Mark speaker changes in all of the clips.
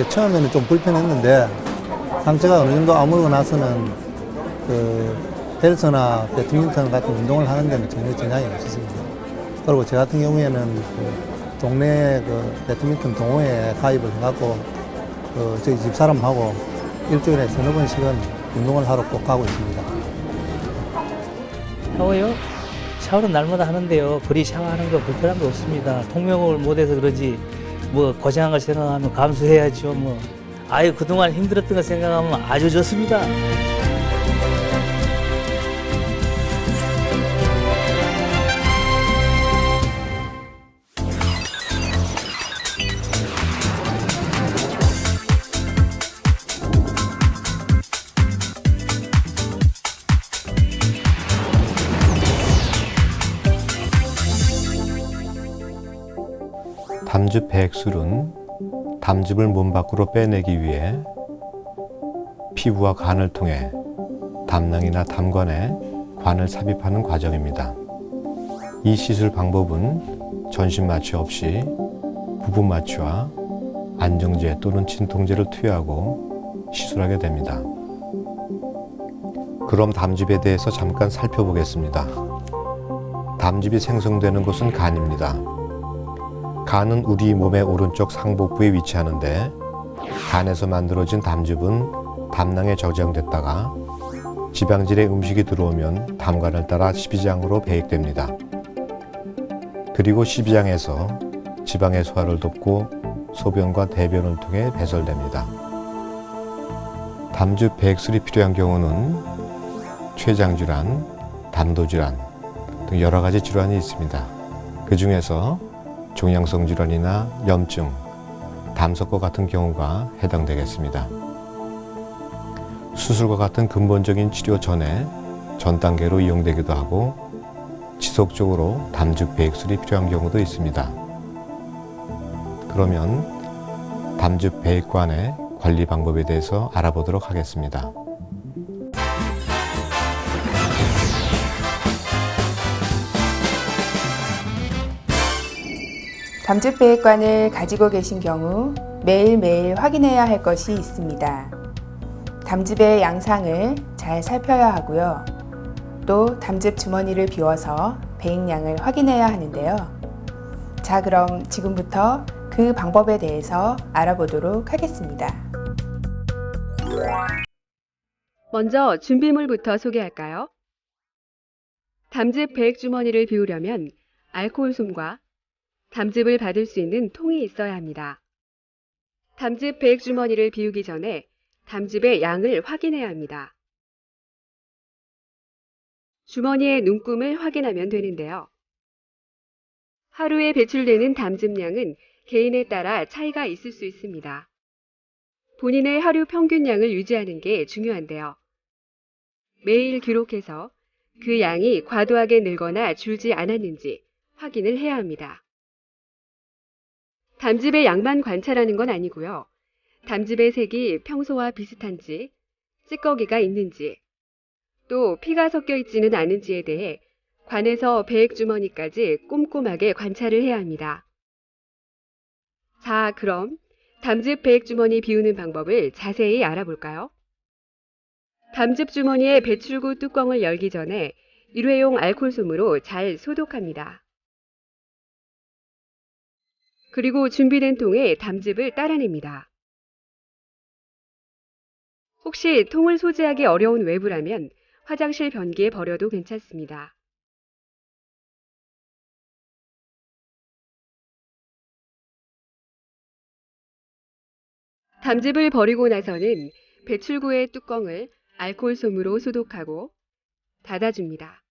Speaker 1: 처음에는 좀 불편했는데 상체가 어느 정도 아물고 나서는 헬스나 배드민턴 같은 운동을 하는 데는 전혀 지장이 없었습니다. 그리고 저 같은 경우에는 동네 배드민턴 동호회에 가입을 해갖고 저희 집사람하고 일주일에 서너 번씩은 운동을 하러 꼭 가고 있습니다.
Speaker 2: 샤워요? 샤워는 날마다 하는데요. 그리 샤워하는 거 불편한 거 없습니다. 통명을 못해서 그러지 뭐 고생한 걸 생각하면 감수해야죠. 뭐 아유 그동안 힘들었던 거 생각하면 아주 좋습니다.
Speaker 3: 담즙 배액술은 담즙을 몸 밖으로 빼내기 위해 피부와 간을 통해 담낭이나 담관에 관을 삽입하는 과정입니다. 이 시술 방법은 전신 마취 없이 부분 마취와 안정제 또는 진통제를 투여하고 시술하게 됩니다. 그럼 담즙에 대해서 잠깐 살펴보겠습니다. 담즙이 생성되는 곳은 간입니다. 간은 우리 몸의 오른쪽 상복부에 위치하는데 간에서 만들어진 담즙은 담낭에 저장됐다가 지방질의 음식이 들어오면 담관을 따라 십이장으로 배액됩니다. 그리고 십이장에서 지방의 소화를 돕고 소변과 대변을 통해 배설됩니다. 담즙 배액술이 필요한 경우는 췌장질환, 담도질환 등 여러 가지 질환이 있습니다. 그 중에서 종양성 질환이나 염증, 담석과 같은 경우가 해당되겠습니다. 수술과 같은 근본적인 치료 전에 전 단계로 이용되기도 하고 지속적으로 담즙 배액술이 필요한 경우도 있습니다. 그러면 담즙 배액관의 관리 방법에 대해서 알아보도록 하겠습니다.
Speaker 4: 담즙 배액관을 가지고 계신 경우 매일매일 확인해야 할 것이 있습니다. 담즙의 양상을 잘 살펴야 하고요. 또 담즙 주머니를 비워서 배액량을 확인해야 하는데요. 자, 그럼 지금부터 그 방법에 대해서 알아보도록 하겠습니다.
Speaker 5: 먼저 준비물부터 소개할까요? 담즙 배액 주머니를 비우려면 알코올솜과 담즙을 받을 수 있는 통이 있어야 합니다. 담즙 배액 주머니를 비우기 전에 담즙의 양을 확인해야 합니다. 주머니의 눈금을 확인하면 되는데요. 하루에 배출되는 담즙량은 개인에 따라 차이가 있을 수 있습니다. 본인의 하루 평균량을 유지하는 게 중요한데요. 매일 기록해서 그 양이 과도하게 늘거나 줄지 않았는지 확인을 해야 합니다. 담즙의 양만 관찰하는 건 아니고요. 담즙의 색이 평소와 비슷한지, 찌꺼기가 있는지, 또 피가 섞여 있지는 않은지에 대해 관에서 배액 주머니까지 꼼꼼하게 관찰을 해야 합니다. 자, 그럼 담즙 배액 주머니 비우는 방법을 자세히 알아볼까요? 담즙 주머니의 배출구 뚜껑을 열기 전에 일회용 알코올솜으로 잘 소독합니다. 그리고 준비된 통에 담즙을 따라냅니다. 혹시 통을 소지하기 어려운 외부라면 화장실 변기에 버려도 괜찮습니다. 담즙을 버리고 나서는 배출구의 뚜껑을 알코올솜으로 소독하고 닫아줍니다.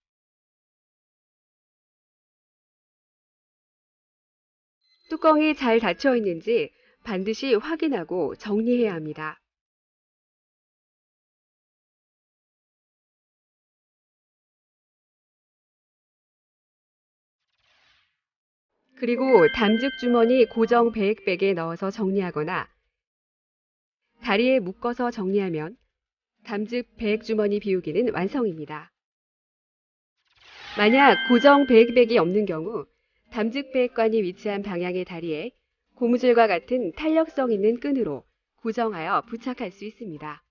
Speaker 5: 뚜껑이 잘 닫혀 있는지 반드시 확인하고 정리해야 합니다. 그리고 담즙 주머니 고정 배액백에 넣어서 정리하거나 다리에 묶어서 정리하면 담즙 배액 주머니 비우기는 완성입니다. 만약 고정 배액백이 없는 경우 담즙 배액관이 위치한 방향의 다리에 고무줄과 같은 탄력성 있는 끈으로 고정하여 부착할 수 있습니다.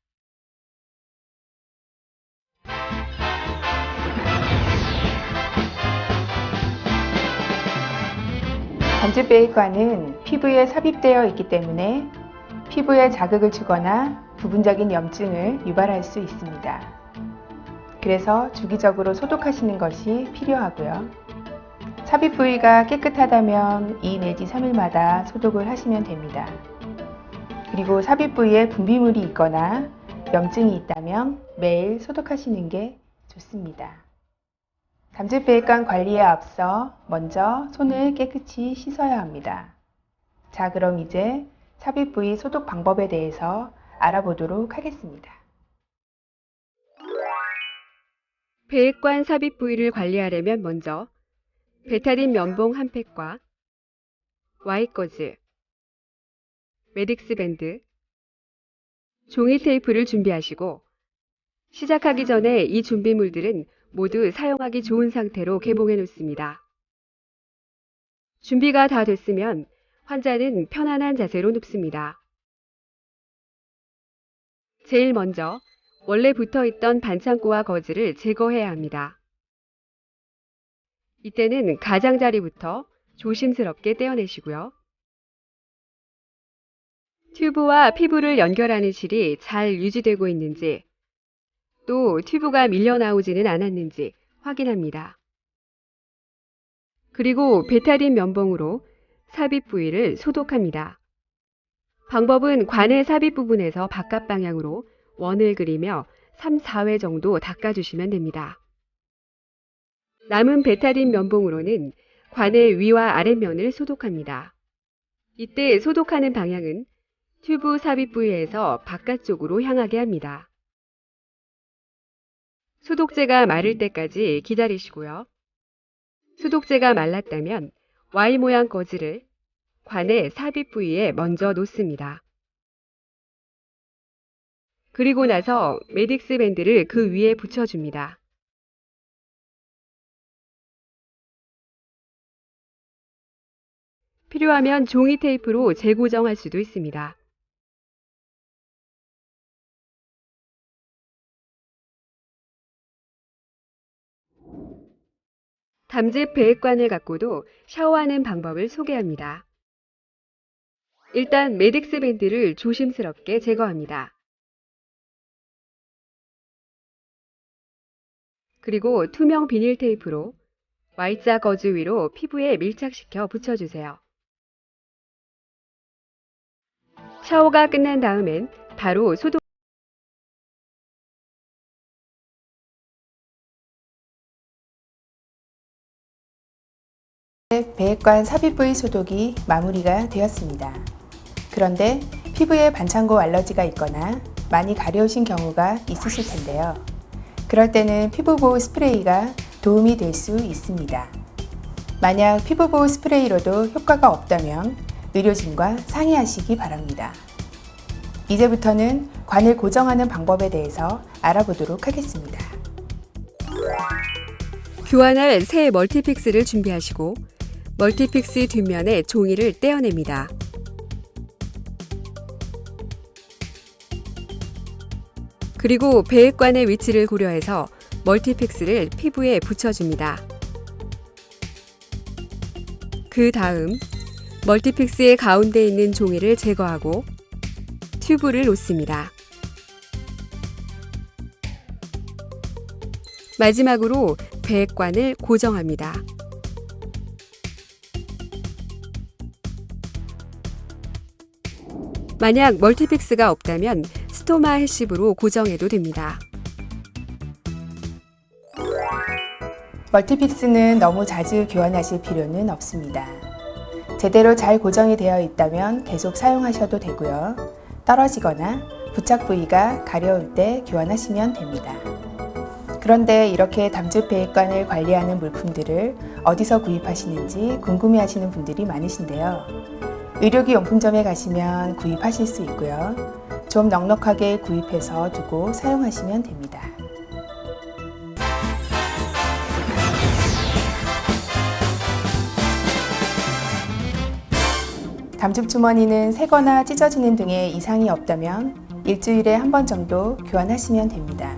Speaker 4: 담즙 배액관은 피부에 삽입되어 있기 때문에 피부에 자극을 주거나 부분적인 염증을 유발할 수 있습니다. 그래서 주기적으로 소독하시는 것이 필요하고요. 삽입 부위가 깨끗하다면 2 내지 3일마다 소독을 하시면 됩니다. 그리고 삽입 부위에 분비물이 있거나 염증이 있다면 매일 소독하시는 게 좋습니다. 담즙 배액관 관리에 앞서 먼저 손을 깨끗이 씻어야 합니다. 자, 그럼 이제 삽입 부위 소독 방법에 대해서 알아보도록 하겠습니다.
Speaker 5: 배액관 삽입 부위를 관리하려면 먼저 베타딘 면봉 한 팩과 와이거즈, 메딕스 밴드, 종이 테이프를 준비하시고 시작하기 전에 이 준비물들은 모두 사용하기 좋은 상태로 개봉해 놓습니다. 준비가 다 됐으면 환자는 편안한 자세로 눕습니다. 제일 먼저 원래 붙어있던 반창고와 거즈를 제거해야 합니다. 이때는 가장자리부터 조심스럽게 떼어내시고요. 튜브와 피부를 연결하는 실이 잘 유지되고 있는지, 또 튜브가 밀려나오지는 않았는지 확인합니다. 그리고 베타딘 면봉으로 삽입 부위를 소독합니다. 방법은 관의 삽입 부분에서 바깥 방향으로 원을 그리며 3, 4회 정도 닦아주시면 됩니다. 남은 베타딘 면봉으로는 관의 위와 아랫면을 소독합니다. 이때 소독하는 방향은 튜브 삽입 부위에서 바깥쪽으로 향하게 합니다. 소독제가 마를 때까지 기다리시고요. 소독제가 말랐다면 Y 모양 거즈를 관의 삽입 부위에 먼저 놓습니다. 그리고 나서 메딕스 밴드를 그 위에 붙여줍니다. 필요하면 종이 테이프로 재고정할 수도 있습니다. 담즙 배액관을 갖고도 샤워하는 방법을 소개합니다. 일단 메딕스 밴드를 조심스럽게 제거합니다. 그리고 투명 비닐 테이프로 Y자 거즈 위로 피부에 밀착시켜 붙여주세요. 샤워가 끝난 다음엔 바로 소독.
Speaker 4: 배액관 삽입 부위 소독이 마무리가 되었습니다. 그런데 피부에 반창고 알러지가 있거나 많이 가려우신 경우가 있으실 텐데요. 그럴 때는 피부보호 스프레이가 도움이 될 수 있습니다. 만약 피부보호 스프레이로도 효과가 없다면 의료진과 상의하시기 바랍니다. 이제부터는 관을 고정하는 방법에 대해서 알아보도록 하겠습니다.
Speaker 5: 교환할 새 멀티픽스를 준비하시고 멀티픽스 뒷면에 종이를 떼어냅니다. 그리고 배액관의 위치를 고려해서 멀티픽스를 피부에 붙여줍니다. 그 다음 멀티픽스의 가운데 있는 종이를 제거하고 튜브를 놓습니다. 마지막으로 배액관을 고정합니다. 만약 멀티픽스가 없다면 스토마 해시브로 고정해도 됩니다.
Speaker 4: 멀티픽스는 너무 자주 교환하실 필요는 없습니다. 제대로 잘 고정이 되어 있다면 계속 사용하셔도 되고요. 떨어지거나 부착 부위가 가려울 때 교환하시면 됩니다. 그런데 이렇게 담즙 배액관을 관리하는 물품들을 어디서 구입하시는지 궁금해하시는 분들이 많으신데요. 의료기 용품점에 가시면 구입하실 수 있고요. 좀 넉넉하게 구입해서 두고 사용하시면 됩니다. 담즙 주머니는 새거나 찢어지는 등의 이상이 없다면 일주일에 한 번 정도 교환하시면 됩니다.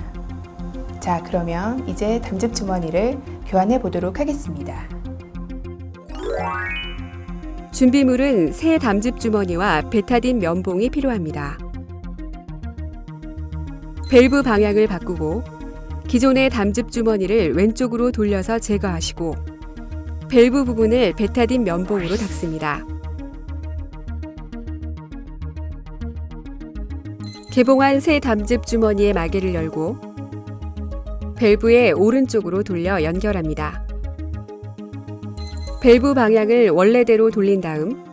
Speaker 4: 자, 그러면 이제 담즙 주머니를 교환해 보도록 하겠습니다.
Speaker 6: 준비물은 새 담즙 주머니와 베타딘 면봉이 필요합니다. 밸브 방향을 바꾸고 기존의 담즙 주머니를 왼쪽으로 돌려서 제거하시고 밸브 부분을 베타딘 면봉으로 닦습니다. 개봉한 새 담즙 주머니의 마개를 열고 밸브의 오른쪽으로 돌려 연결합니다. 밸브 방향을 원래대로 돌린 다음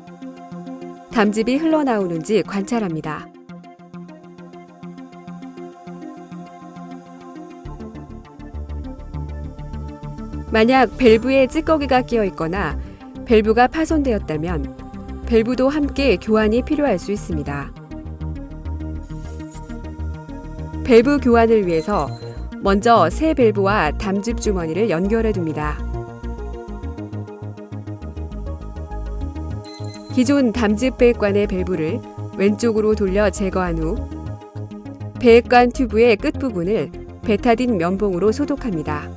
Speaker 6: 담즙이 흘러나오는지 관찰합니다. 만약 밸브에 찌꺼기가 끼어 있거나 밸브가 파손되었다면 밸브도 함께 교환이 필요할 수 있습니다. 밸브 교환을 위해서 먼저 새 밸브와 담즙 주머니를 연결해 둡니다. 기존 담즙 배액관의 밸브를 왼쪽으로 돌려 제거한 후 배액관 튜브의 끝부분을 베타딘 면봉으로 소독합니다.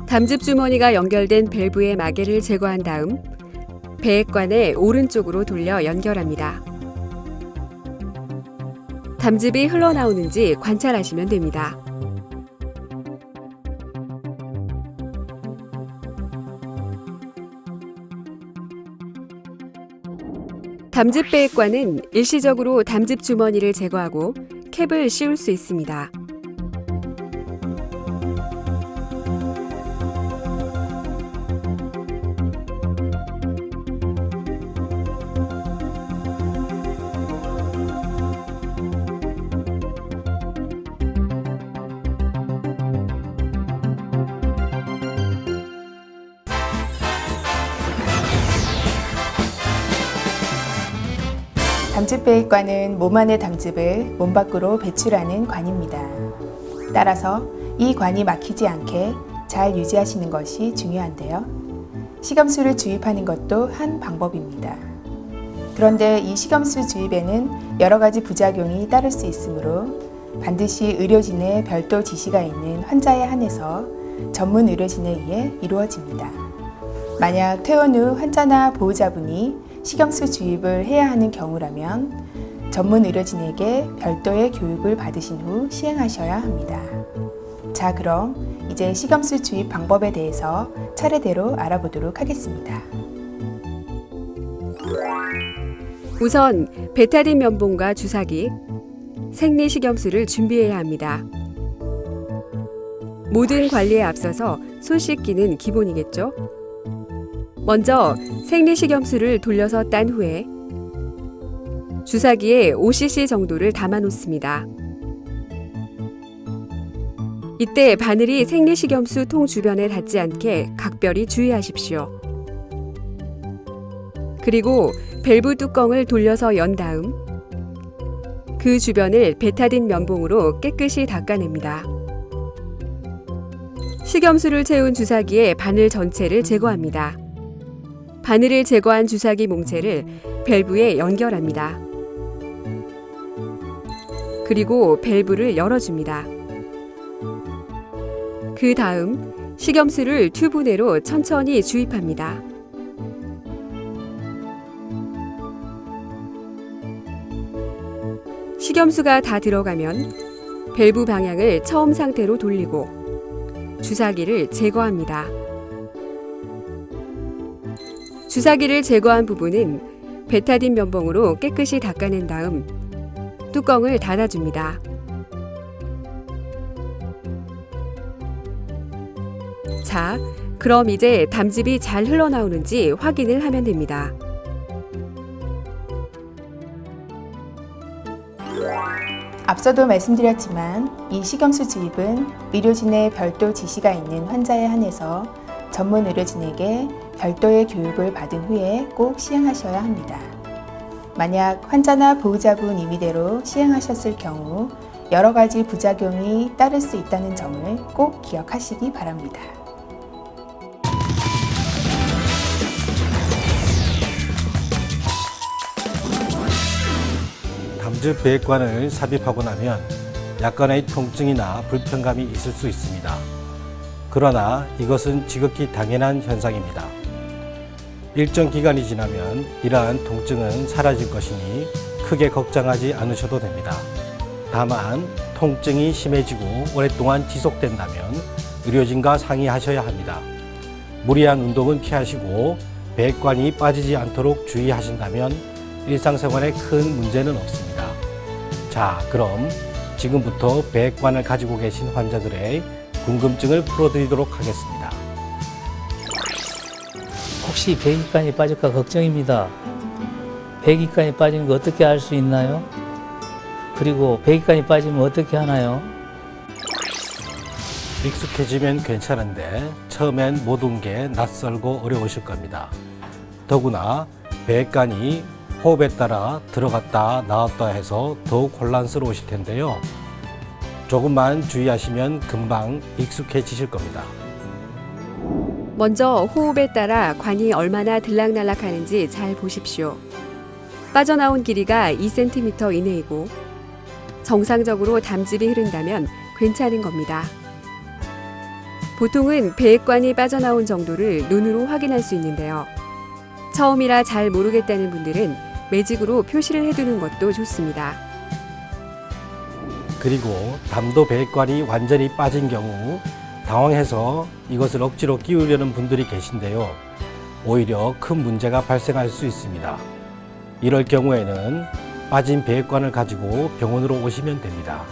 Speaker 6: 담즙 주머니가 연결된 밸브의 마개를 제거한 다음 배액관의 오른쪽으로 돌려 연결합니다. 담즙이 흘러나오는지 관찰하시면 됩니다. 담즙 배액관은 일시적으로 담즙 주머니를 제거하고 캡을 씌울 수 있습니다.
Speaker 4: 담즙 배액관은 몸 안의 담즙을 몸 밖으로 배출하는 관입니다. 따라서 이 관이 막히지 않게 잘 유지하시는 것이 중요한데요. 식염수를 주입하는 것도 한 방법입니다. 그런데 이 식염수 주입에는 여러 가지 부작용이 따를 수 있으므로 반드시 의료진의 별도 지시가 있는 환자에 한해서 전문 의료진에 의해 이루어집니다. 만약 퇴원 후 환자나 보호자분이 식염수 주입을 해야 하는 경우라면 전문 의료진에게 별도의 교육을 받으신 후 시행하셔야 합니다. 자, 그럼 이제 식염수 주입 방법에 대해서 차례대로 알아보도록 하겠습니다.
Speaker 6: 우선 베타딘 면봉과 주사기, 생리식염수를 준비해야 합니다. 모든 관리에 앞서서 손 씻기는 기본이겠죠? 먼저 생리식염수를 돌려서 딴 후에 주사기에 5cc 정도를 담아 놓습니다. 이때 바늘이 생리식염수 통 주변에 닿지 않게 각별히 주의하십시오. 그리고 밸브 뚜껑을 돌려서 연 다음 그 주변을 베타딘 면봉으로 깨끗이 닦아냅니다. 식염수를 채운 주사기에 바늘 전체를 제거합니다. 바늘을 제거한 주사기 몽체를 밸브에 연결합니다. 그리고 밸브를 열어줍니다. 그 다음 식염수를 튜브 내로 천천히 주입합니다. 식염수가 다 들어가면 밸브 방향을 처음 상태로 돌리고 주사기를 제거합니다. 주사기를 제거한 부분은 베타딘 면봉으로 깨끗이 닦아낸 다음 뚜껑을 닫아줍니다. 자, 그럼 이제 담즙이 잘 흘러나오는지 확인을 하면 됩니다.
Speaker 4: 앞서도 말씀드렸지만 이 식염수 주입은 의료진의 별도 지시가 있는 환자에 한해서 전문 의료진에게 별도의 교육을 받은 후에 꼭 시행하셔야 합니다. 만약 환자나 보호자분 임의대로 시행하셨을 경우 여러 가지 부작용이 따를 수 있다는 점을 꼭 기억하시기 바랍니다.
Speaker 7: 담즙 배액관을 삽입하고 나면 약간의 통증이나 불편감이 있을 수 있습니다. 그러나 이것은 지극히 당연한 현상입니다. 일정 기간이 지나면 이러한 통증은 사라질 것이니 크게 걱정하지 않으셔도 됩니다. 다만 통증이 심해지고 오랫동안 지속된다면 의료진과 상의하셔야 합니다. 무리한 운동은 피하시고 배액관이 빠지지 않도록 주의하신다면 일상생활에 큰 문제는 없습니다. 자, 그럼 지금부터 배액관을 가지고 계신 환자들의 궁금증을 풀어드리도록 하겠습니다.
Speaker 2: 혹시 배기관이 빠질까 걱정입니다. 배기관이 빠지는 거 어떻게 알 수 있나요? 그리고 배기관이 빠지면 어떻게 하나요?
Speaker 7: 익숙해지면 괜찮은데 처음엔 모든 게 낯설고 어려우실 겁니다. 더구나 배액관이 호흡에 따라 들어갔다 나왔다 해서 더욱 혼란스러우실 텐데요. 조금만 주의하시면 금방 익숙해지실 겁니다.
Speaker 6: 먼저 호흡에 따라 관이 얼마나 들락날락하는지 잘 보십시오. 빠져나온 길이가 2cm 이내이고 정상적으로 담즙이 흐른다면 괜찮은 겁니다. 보통은 배액관이 빠져나온 정도를 눈으로 확인할 수 있는데요. 처음이라 잘 모르겠다는 분들은 매직으로 표시를 해두는 것도 좋습니다.
Speaker 7: 그리고 담도 배액관이 완전히 빠진 경우 당황해서 이것을 억지로 끼우려는 분들이 계신데요. 오히려 큰 문제가 발생할 수 있습니다. 이럴 경우에는 빠진 배액관을 가지고 병원으로 오시면 됩니다.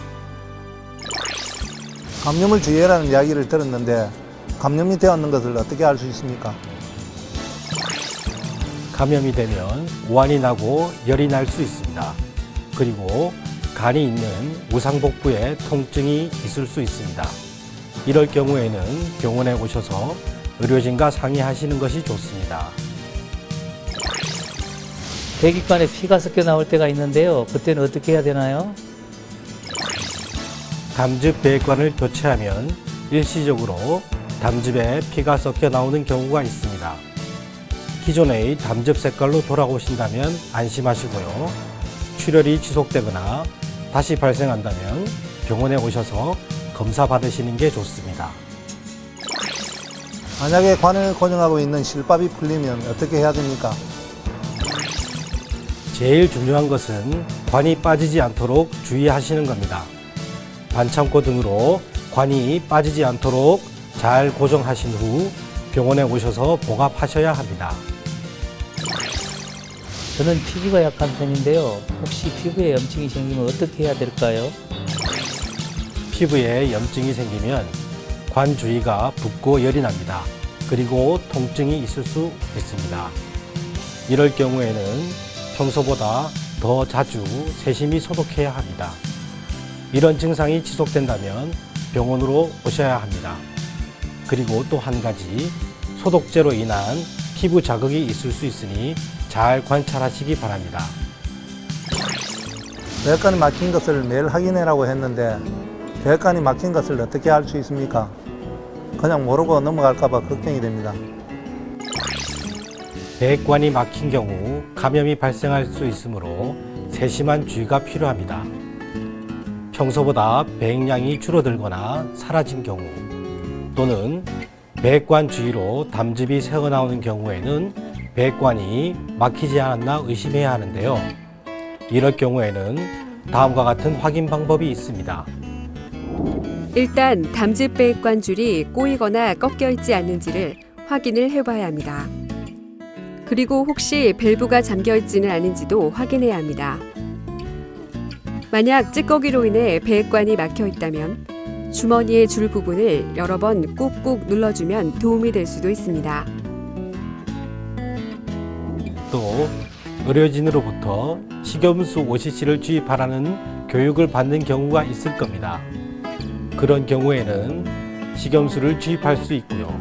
Speaker 1: 감염을 주의해라는 이야기를 들었는데 감염이 되었는 것을 어떻게 알 수 있습니까?
Speaker 7: 감염이 되면 오한이 나고 열이 날 수 있습니다. 그리고 간이 있는 우상복부에 통증이 있을 수 있습니다. 이럴 경우에는 병원에 오셔서 의료진과 상의하시는 것이 좋습니다.
Speaker 2: 배기관에 피가 섞여 나올 때가 있는데요. 그때는 어떻게 해야 되나요?
Speaker 7: 담즙 배액관을 교체하면 일시적으로 담즙에 피가 섞여 나오는 경우가 있습니다. 기존의 담즙 색깔로 돌아오신다면 안심하시고요. 출혈이 지속되거나 다시 발생한다면 병원에 오셔서 검사 받으시는 게 좋습니다.
Speaker 1: 만약에 관을 고정하고 있는 실밥이 풀리면 어떻게 해야 됩니까?
Speaker 7: 제일 중요한 것은 관이 빠지지 않도록 주의하시는 겁니다. 반창고 등으로 관이 빠지지 않도록 잘 고정하신 후 병원에 오셔서 봉합하셔야 합니다.
Speaker 2: 저는 피부가 약한 편인데요. 혹시 피부에 염증이 생기면 어떻게 해야 될까요?
Speaker 7: 피부에 염증이 생기면 관 주위가 붓고 열이 납니다. 그리고 통증이 있을 수 있습니다. 이럴 경우에는 평소보다 더 자주 세심히 소독해야 합니다. 이런 증상이 지속된다면 병원으로 오셔야 합니다. 그리고 또 한 가지, 소독제로 인한 피부 자극이 있을 수 있으니 잘 관찰하시기 바랍니다.
Speaker 1: 배액관이 막힌 것을 매일 확인해라고 했는데 배액관이 막힌 것을 어떻게 알 수 있습니까? 그냥 모르고 넘어갈까 봐 걱정이 됩니다.
Speaker 7: 배액관이 막힌 경우 감염이 발생할 수 있으므로 세심한 주의가 필요합니다. 평소보다 배액량이 줄어들거나 사라진 경우 또는 배액관 주위로 담즙이 새어나오는 경우에는 배액관이 막히지 않았나 의심해야 하는데요. 이럴 경우에는 다음과 같은 확인 방법이 있습니다.
Speaker 6: 일단 담즙 배액관 줄이 꼬이거나 꺾여 있지 않는지를 확인을 해봐야 합니다. 그리고 혹시 밸브가 잠겨 있지는 않은지도 확인해야 합니다. 만약 찌꺼기로 인해 배액관이 막혀 있다면 주머니의 줄 부분을 여러 번 꾹꾹 눌러주면 도움이 될 수도 있습니다.
Speaker 7: 또 의료진으로부터 식염수 OCC를 주입하라는 교육을 받는 경우가 있을 겁니다. 그런 경우에는 식염수를 주입할 수 있고요.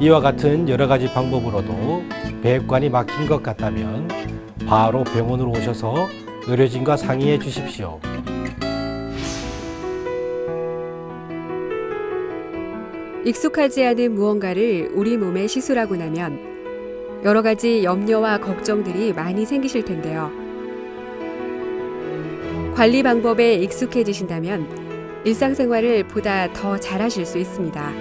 Speaker 7: 이와 같은 여러 가지 방법으로도 배액관이 막힌 것 같다면 바로 병원으로 오셔서 의료진과 상의해 주십시오.
Speaker 6: 익숙하지 않은 무언가를 우리 몸에 시술하고 나면 여러 가지 염려와 걱정들이 많이 생기실 텐데요. 관리 방법에 익숙해지신다면 일상생활을 보다 더 잘하실 수 있습니다.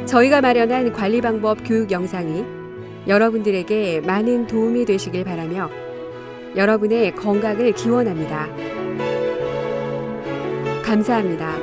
Speaker 6: 저희가 마련한 관리 방법 교육 영상이 여러분들에게 많은 도움이 되시길 바라며 여러분의 건강을 기원합니다. 감사합니다.